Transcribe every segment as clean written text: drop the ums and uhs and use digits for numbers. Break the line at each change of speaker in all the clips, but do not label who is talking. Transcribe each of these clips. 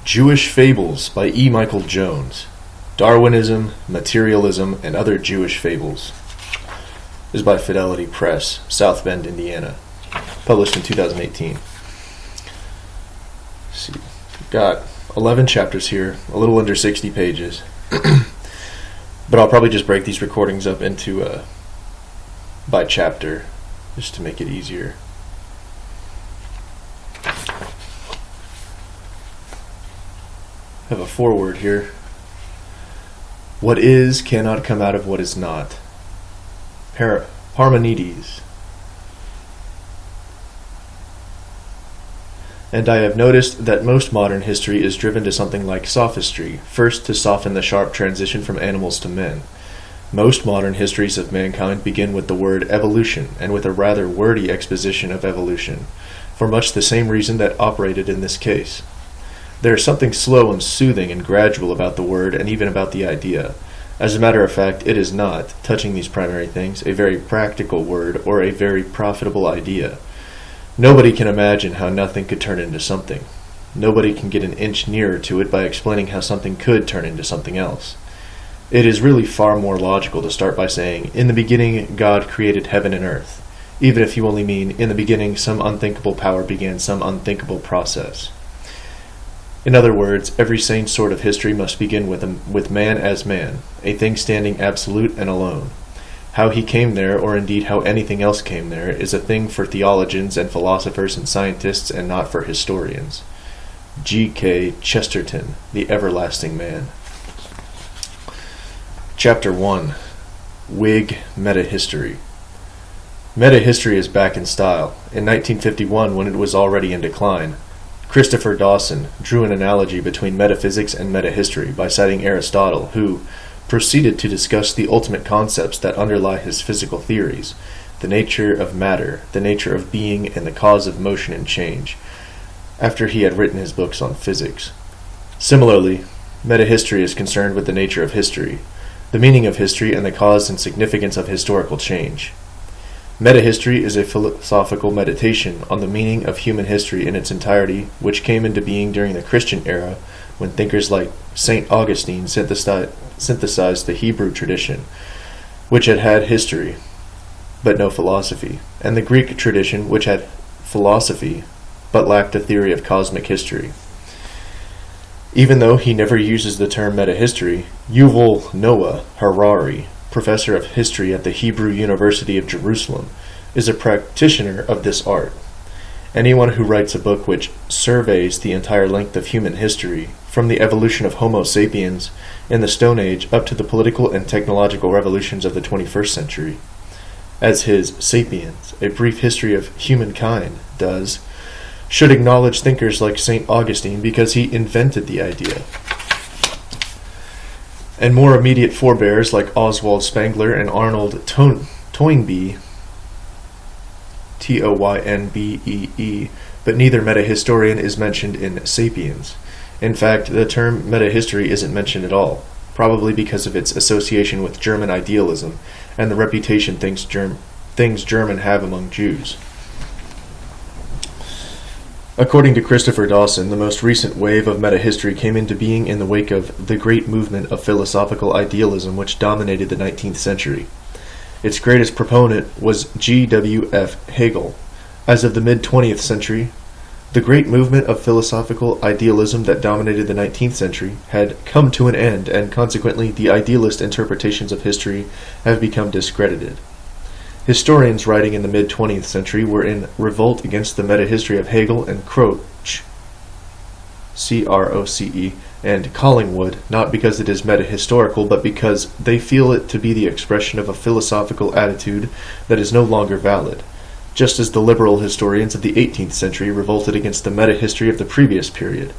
Jewish Fables by E. Michael Jones. Darwinism, Materialism, and Other Jewish Fables. This is by Fidelity Press, South Bend, Indiana. Published in 2018. Let's see. We've got 11 chapters here, a little under 60 pages. But I'll probably just break these recordings up into by chapter, just to make it easier. I have a foreword here. What is cannot come out of what is not. Parmenides. And I have noticed that most modern history is driven to something like sophistry, first to soften the sharp transition from animals to men. Most modern histories of mankind begin with the word evolution, and with a rather wordy exposition of evolution, for much the same reason that operated in this case. There is something slow and soothing and gradual about the word and even about the idea. As a matter of fact, it is not, touching these primary things, a very practical word or a very profitable idea. Nobody can imagine how nothing could turn into something. Nobody can get an inch nearer to it by explaining how something could turn into something else. It is really far more logical to start by saying, in the beginning God created heaven and earth, even if you only mean, in the beginning some unthinkable power began some unthinkable process. In other words, every sane sort of history must begin with man as man, a thing standing absolute and alone. How he came there, or indeed how anything else came there, is a thing for theologians and philosophers and scientists and not for historians. G.K. Chesterton, The Everlasting Man. Chapter 1. Whig Metahistory. Metahistory is back in style. In 1951, when it was already in decline, Christopher Dawson drew an analogy between metaphysics and metahistory by citing Aristotle, who proceeded to discuss the ultimate concepts that underlie his physical theories, the nature of matter, the nature of being, and the cause of motion and change, after he had written his books on physics. Similarly, metahistory is concerned with the nature of history, the meaning of history, and the cause and significance of historical change. Metahistory is a philosophical meditation on the meaning of human history in its entirety, which came into being during the Christian era when thinkers like St. Augustine synthesized the Hebrew tradition, which had had history, but no philosophy, and the Greek tradition, which had philosophy, but lacked a theory of cosmic history. Even though he never uses the term metahistory, Yuval Noah Harari, professor of history at the Hebrew University of Jerusalem, is a practitioner of this art. Anyone who writes a book which surveys the entire length of human history, from the evolution of Homo sapiens in the Stone Age up to the political and technological revolutions of the 21st century, as his Sapiens, a brief history of humankind, does, should acknowledge thinkers like St. Augustine because he invented the idea. And more immediate forebears like Oswald Spengler and Arnold Toynbee, Toynbee, but neither metahistorian is mentioned in Sapiens. In fact, the term metahistory isn't mentioned at all, probably because of its association with German idealism and the reputation things German have among Jews. According to Christopher Dawson, the most recent wave of metahistory came into being in the wake of the great movement of philosophical idealism which dominated the 19th century. Its greatest proponent was G.W.F. Hegel. As of the mid-20th century, the great movement of philosophical idealism that dominated the 19th century had come to an end, and consequently the idealist interpretations of history have become discredited. Historians writing in the mid-20th century were in revolt against the metahistory of Hegel and Croce, C-R-O-C-E, and Collingwood, not because it is metahistorical, but because they feel it to be the expression of a philosophical attitude that is no longer valid, just as the liberal historians of the 18th century revolted against the metahistory of the previous period.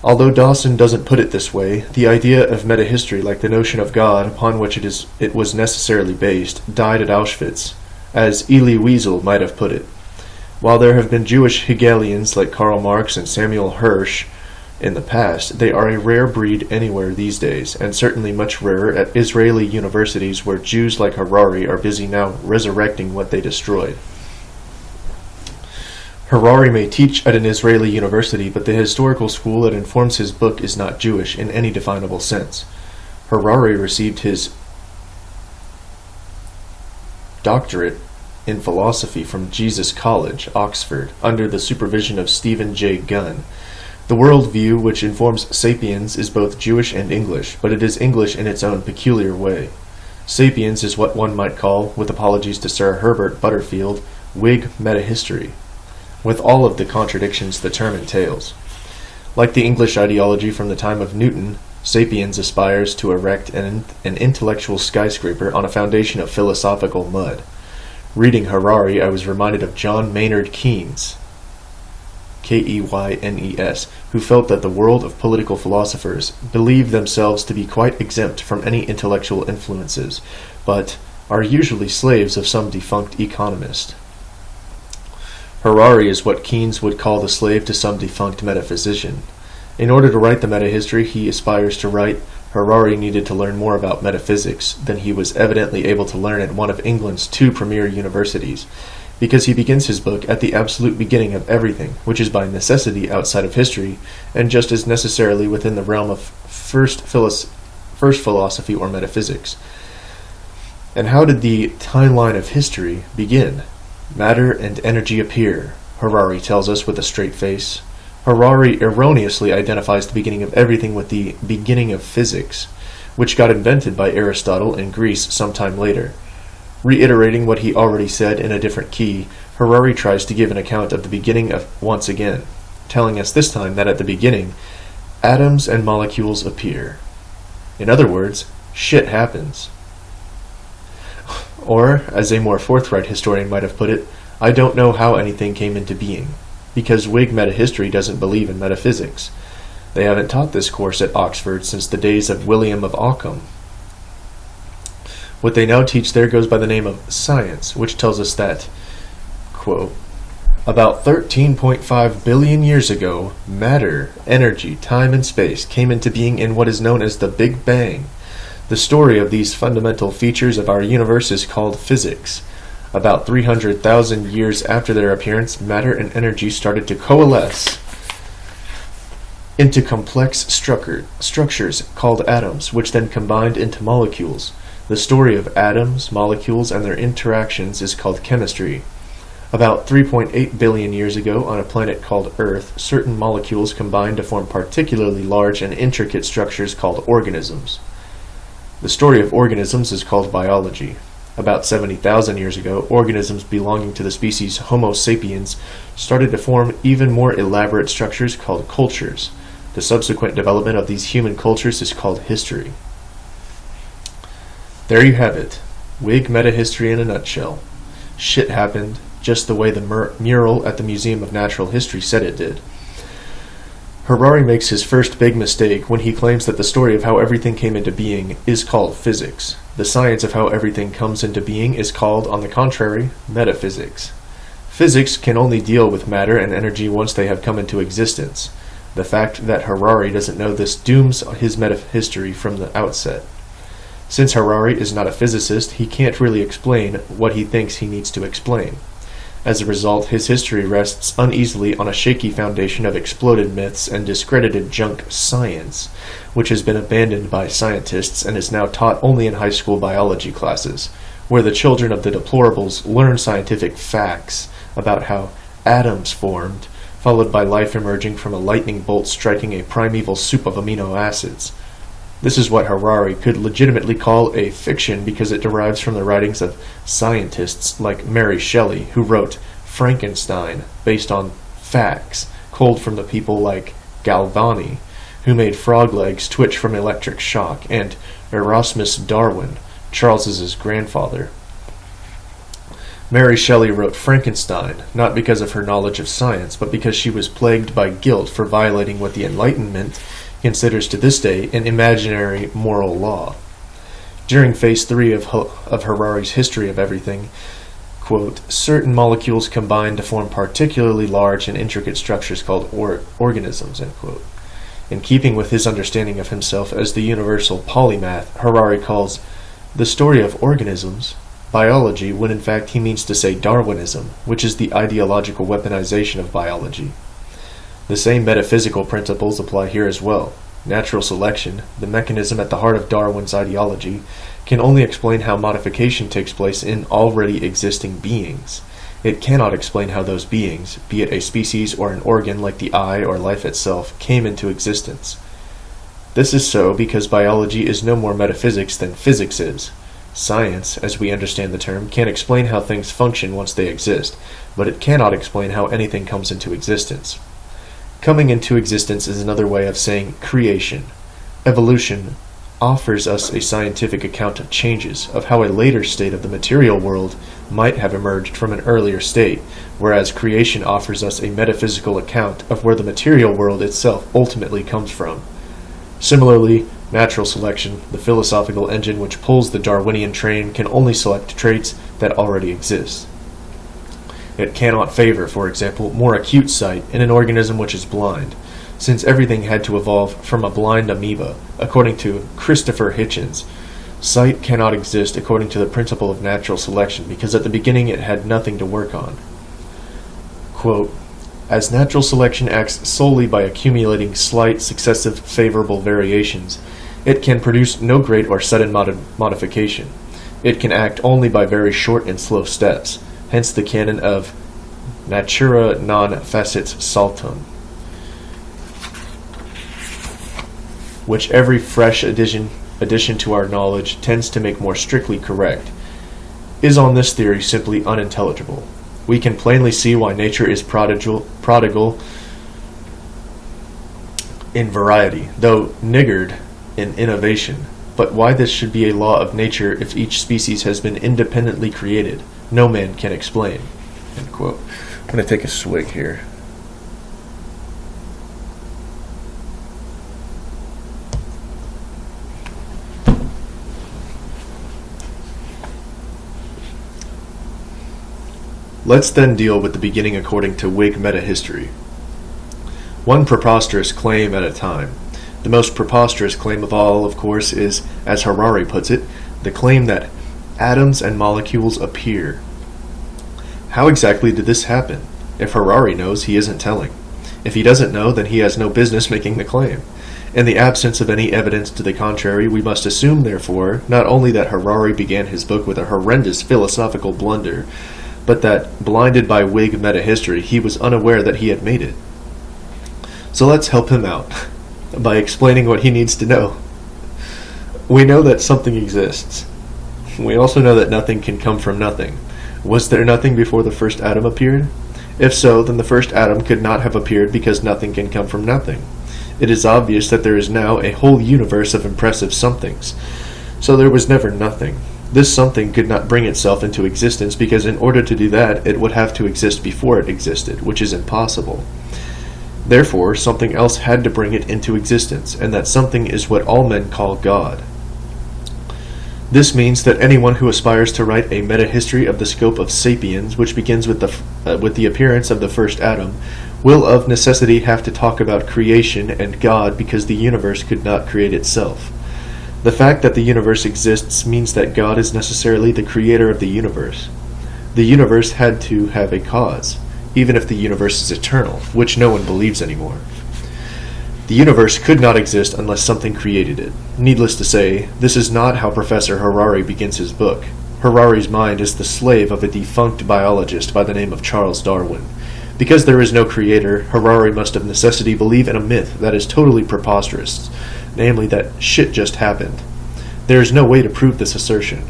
Although Dawson doesn't put it this way, the idea of metahistory, like the notion of God upon which it was necessarily based, died at Auschwitz, as Elie Wiesel might have put it. While there have been Jewish Hegelians like Karl Marx and Samuel Hirsch in the past, they are a rare breed anywhere these days, and certainly much rarer at Israeli universities where Jews like Harari are busy now resurrecting what they destroyed. Harari may teach at an Israeli university, but the historical school that informs his book is not Jewish in any definable sense. Harari received his doctorate in philosophy from Jesus College, Oxford, under the supervision of Stephen J. Gunn. The worldview which informs Sapiens is both Jewish and English, but it is English in its own peculiar way. Sapiens is what one might call, with apologies to Sir Herbert Butterfield, Whig metahistory, with all of the contradictions the term entails. Like the English ideology from the time of Newton, Sapiens aspires to erect an intellectual skyscraper on a foundation of philosophical mud. Reading Harari, I was reminded of John Maynard Keynes, Keynes, who felt that the world of political philosophers believe themselves to be quite exempt from any intellectual influences, but are usually slaves of some defunct economist. Harari is what Keynes would call the slave to some defunct metaphysician. In order to write the metahistory he aspires to write, Harari needed to learn more about metaphysics than he was evidently able to learn at one of England's two premier universities, because he begins his book at the absolute beginning of everything, which is by necessity outside of history, and just as necessarily within the realm of first philosophy or metaphysics. And how did the timeline of history begin? Matter and energy appear, Harari tells us with a straight face. Harari erroneously identifies the beginning of everything with the beginning of physics, which got invented by Aristotle in Greece sometime later. Reiterating what he already said in a different key, Harari tries to give an account of the beginning once again, telling us this time that at the beginning, atoms and molecules appear. In other words, shit happens. Or, as a more forthright historian might have put it, I don't know how anything came into being, because Whig metahistory doesn't believe in metaphysics. They haven't taught this course at Oxford since the days of William of Ockham. What they now teach there goes by the name of science, which tells us that, quote, about 13.5 billion years ago, matter, energy, time, and space came into being in what is known as the Big Bang. The story of these fundamental features of our universe is called physics. About 300,000 years after their appearance, matter and energy started to coalesce into complex structures called atoms, which then combined into molecules. The story of atoms, molecules, and their interactions is called chemistry. About 3.8 billion years ago, on a planet called Earth, certain molecules combined to form particularly large and intricate structures called organisms. The story of organisms is called biology. About 70,000 years ago, organisms belonging to the species Homo sapiens started to form even more elaborate structures called cultures. The subsequent development of these human cultures is called history. There you have it. Whig metahistory in a nutshell. Shit happened, just the way the mural at the Museum of Natural History said it did. Harari makes his first big mistake when he claims that the story of how everything came into being is called physics. The science of how everything comes into being is called, on the contrary, metaphysics. Physics can only deal with matter and energy once they have come into existence. The fact that Harari doesn't know this dooms his metahistory from the outset. Since Harari is not a physicist, he can't really explain what he thinks he needs to explain. As a result, his history rests uneasily on a shaky foundation of exploded myths and discredited junk science, which has been abandoned by scientists and is now taught only in high school biology classes, where the children of the deplorables learn scientific facts about how atoms formed, followed by life emerging from a lightning bolt striking a primeval soup of amino acids. This is what Harari could legitimately call a fiction because it derives from the writings of scientists like Mary Shelley, who wrote Frankenstein based on facts culled from the people like Galvani, who made frog legs twitch from electric shock, and Erasmus Darwin, Charles's grandfather. Mary Shelley wrote Frankenstein, not because of her knowledge of science, but because she was plagued by guilt for violating what the Enlightenment considers to this day an imaginary moral law. During Phase 3 of Harari's History of Everything, quote, certain molecules combine to form particularly large and intricate structures called organisms, end quote. In keeping with his understanding of himself as the universal polymath, Harari calls the story of organisms biology when in fact he means to say Darwinism, which is the ideological weaponization of biology. The same metaphysical principles apply here as well. Natural selection, the mechanism at the heart of Darwin's ideology, can only explain how modification takes place in already existing beings. It cannot explain how those beings, be it a species or an organ like the eye or life itself, came into existence. This is so because biology is no more metaphysics than physics is. Science, as we understand the term, can explain how things function once they exist, but it cannot explain how anything comes into existence. Coming into existence is another way of saying creation. Evolution offers us a scientific account of changes, of how a later state of the material world might have emerged from an earlier state, whereas creation offers us a metaphysical account of where the material world itself ultimately comes from. Similarly, natural selection, the philosophical engine which pulls the Darwinian train, can only select traits that already exist. It cannot favor, for example, more acute sight in an organism which is blind, since everything had to evolve from a blind amoeba, according to Christopher Hitchens. Sight cannot exist according to the principle of natural selection because at the beginning it had nothing to work on. Quote, as natural selection acts solely by accumulating slight, successive, favorable variations, it can produce no great or sudden modification. It can act only by very short and slow steps, hence the canon of natura non facit saltum, which every fresh addition to our knowledge tends to make more strictly correct, is on this theory simply unintelligible. We can plainly see why nature is prodigal in variety, though niggard in innovation. But why this should be a law of nature if each species has been independently created, no man can explain. End quote. I'm going to take a swig here. Let's then deal with the beginning according to Whig metahistory. One preposterous claim at a time. The most preposterous claim of all, of course, is, as Harari puts it, the claim that atoms and molecules appear. How exactly did this happen? If Harari knows, he isn't telling. If he doesn't know, then he has no business making the claim. In the absence of any evidence to the contrary, we must assume, therefore, not only that Harari began his book with a horrendous philosophical blunder, but that, blinded by Whig metahistory, he was unaware that he had made it. So let's help him out by explaining what he needs to know. We know that something exists. We also know that nothing can come from nothing. Was there nothing before the first atom appeared? If so, then the first atom could not have appeared because nothing can come from nothing. It is obvious that there is now a whole universe of impressive somethings. So there was never nothing. This something could not bring itself into existence because in order to do that, it would have to exist before it existed, which is impossible. Therefore, something else had to bring it into existence, and that something is what all men call God. This means that anyone who aspires to write a metahistory of the scope of sapiens, which begins with the appearance of the first atom, will of necessity have to talk about creation and God because the universe could not create itself. The fact that the universe exists means that God is necessarily the creator of the universe. The universe had to have a cause, even if the universe is eternal, which no one believes anymore. The universe could not exist unless something created it. Needless to say, this is not how Professor Harari begins his book. Harari's mind is the slave of a defunct biologist by the name of Charles Darwin. Because there is no creator, Harari must of necessity believe in a myth that is totally preposterous, namely that shit just happened. There is no way to prove this assertion.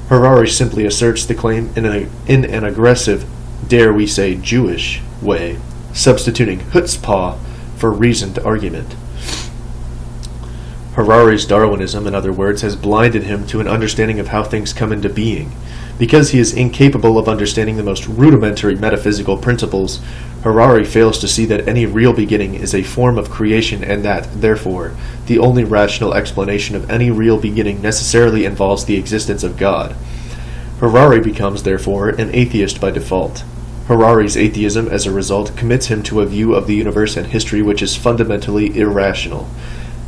Harari simply asserts the claim in an aggressive, dare we say Jewish, way, substituting chutzpah for reasoned argument. Harari's Darwinism, in other words, has blinded him to an understanding of how things come into being. Because he is incapable of understanding the most rudimentary metaphysical principles, Harari fails to see that any real beginning is a form of creation and that, therefore, the only rational explanation of any real beginning necessarily involves the existence of God. Harari becomes, therefore, an atheist by default. Harari's atheism, as a result, commits him to a view of the universe and history which is fundamentally irrational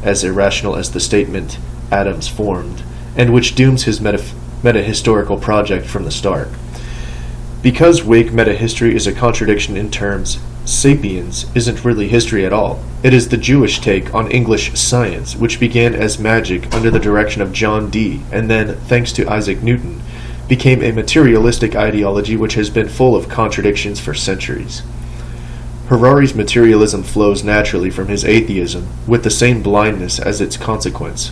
as the statement, atoms formed, and which dooms his metahistorical project from the start. Because Whig metahistory is a contradiction in terms, Sapiens isn't really history at all. It is the Jewish take on English science, which began as magic under the direction of John Dee, and then, thanks to Isaac Newton, became a materialistic ideology which has been full of contradictions for centuries. Harari's materialism flows naturally from his atheism, with the same blindness as its consequence.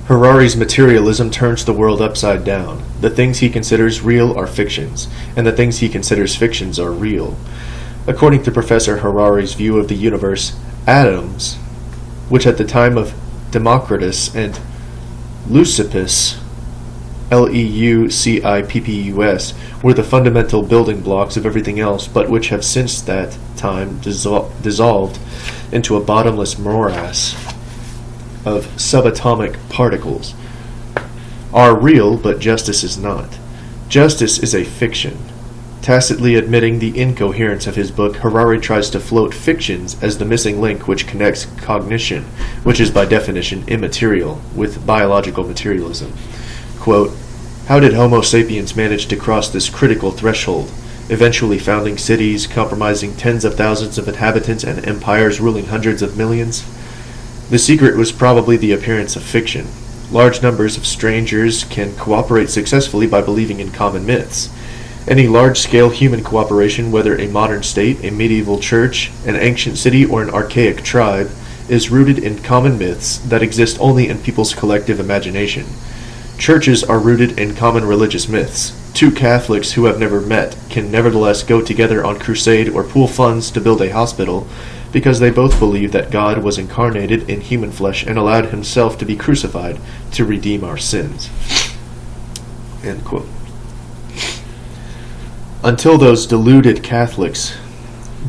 Harari's materialism turns the world upside down. The things he considers real are fictions, and the things he considers fictions are real. According to Professor Harari's view of the universe, atoms, which at the time of Democritus and Leucippus, Leucippus, were the fundamental building blocks of everything else, but which have since that time dissolved into a bottomless morass of subatomic particles, are real, but justice is not. Justice is a fiction. Tacitly admitting the incoherence of his book, Harari tries to float fictions as the missing link which connects cognition, which is by definition immaterial, with biological materialism. Quote, "How did Homo sapiens manage to cross this critical threshold, eventually founding cities, compromising tens of thousands of inhabitants, and empires ruling hundreds of millions? The secret was probably the appearance of fiction. Large numbers of strangers can cooperate successfully by believing in common myths. Any large-scale human cooperation, whether a modern state, a medieval church, an ancient city, or an archaic tribe, is rooted in common myths that exist only in people's collective imagination. Churches are rooted in common religious myths. Two Catholics who have never met can nevertheless go together on crusade or pool funds to build a hospital because they both believe that God was incarnated in human flesh and allowed himself to be crucified to redeem our sins." End quote. Until those deluded Catholics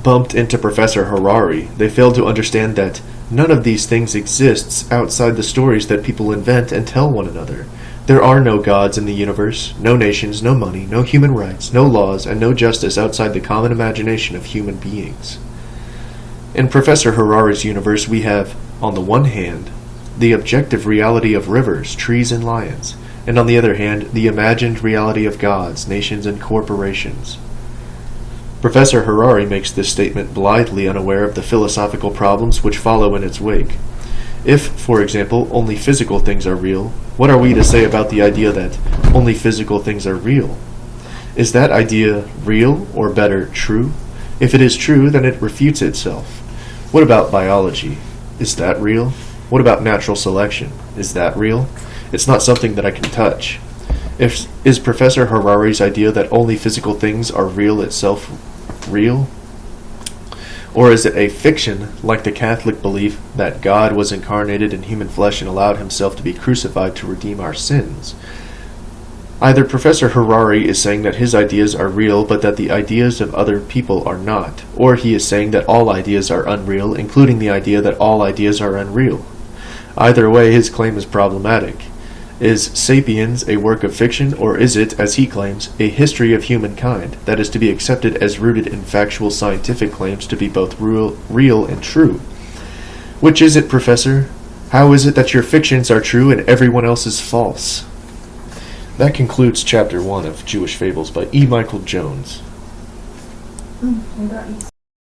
bumped into Professor Harari, they failed to understand that none of these things exists outside the stories that people invent and tell one another. There are no gods in the universe, no nations, no money, no human rights, no laws, and no justice outside the common imagination of human beings. In Professor Harari's universe, we have, on the one hand, the objective reality of rivers, trees, and lions, and on the other hand, the imagined reality of gods, nations, and corporations. Professor Harari makes this statement blithely unaware of the philosophical problems which follow in its wake. If, for example, only physical things are real, what are we to say about the idea that only physical things are real? Is that idea real, or better, true? If it is true, then it refutes itself. What about biology? Is that real? What about natural selection? Is that real? It's not something that I can touch. Is Professor Harari's idea that only physical things are real itself real? Or is it a fiction, like the Catholic belief that God was incarnated in human flesh and allowed himself to be crucified to redeem our sins? Either Professor Harari is saying that his ideas are real, but that the ideas of other people are not, or he is saying that all ideas are unreal, including the idea that all ideas are unreal. Either way, his claim is problematic. Is Sapiens a work of fiction, or is it, as he claims, a history of humankind that is to be accepted as rooted in factual scientific claims to be both real and true? Which is it, Professor? How is it that your fictions are true and everyone else is false? That concludes Chapter 1 of Jewish Fables by E. Michael Jones.